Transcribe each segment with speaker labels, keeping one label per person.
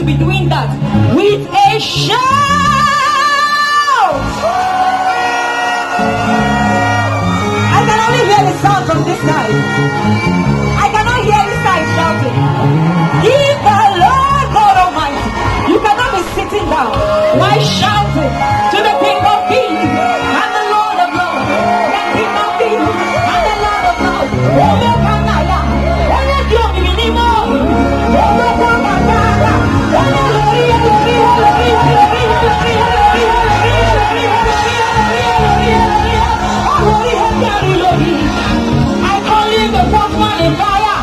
Speaker 1: be doing that with a shout. I can only hear the sound from this side. I cannot hear this side shouting. Give the Lord God Almighty. You cannot be sitting down. Why shouting to the King of Kings and the Lord of Lords? The King of Kings and the Lord of Lords. I call him the fourth man in fire.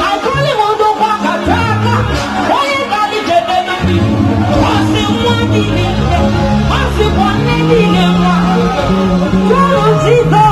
Speaker 1: I call him Odo Bakataka. Why is that the Jehovah? What's the one in him? What's the one in him? Follow Jesus,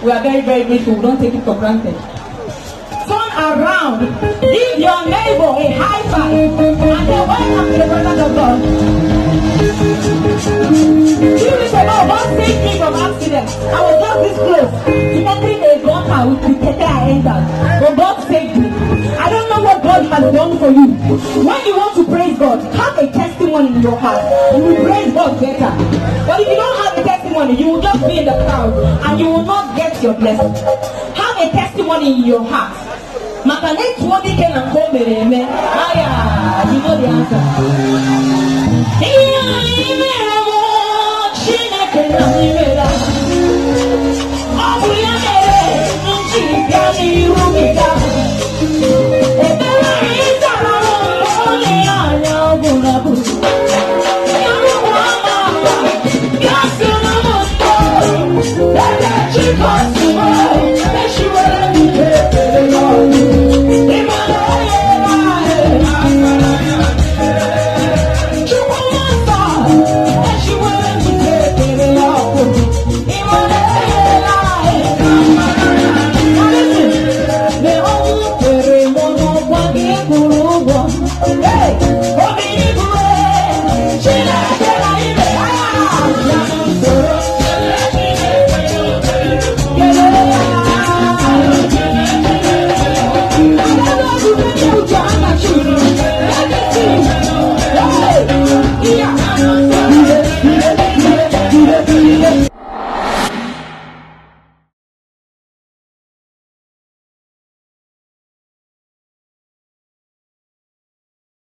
Speaker 1: we are very, very grateful. We don't take it for granted. Turn around. Give your neighbor a high five. And then welcome to the presence of God. You listen, God saved me from accident. I was just this close to entering a gutter with the tete I entered. But God saved me. I don't know what God has done for you. When you want to praise God, have a testimony in your heart. You will praise God better. But if you don't have a testimony, you will just be in the crowd and you will not get your blessing. Have a testimony in your heart. You know the answer.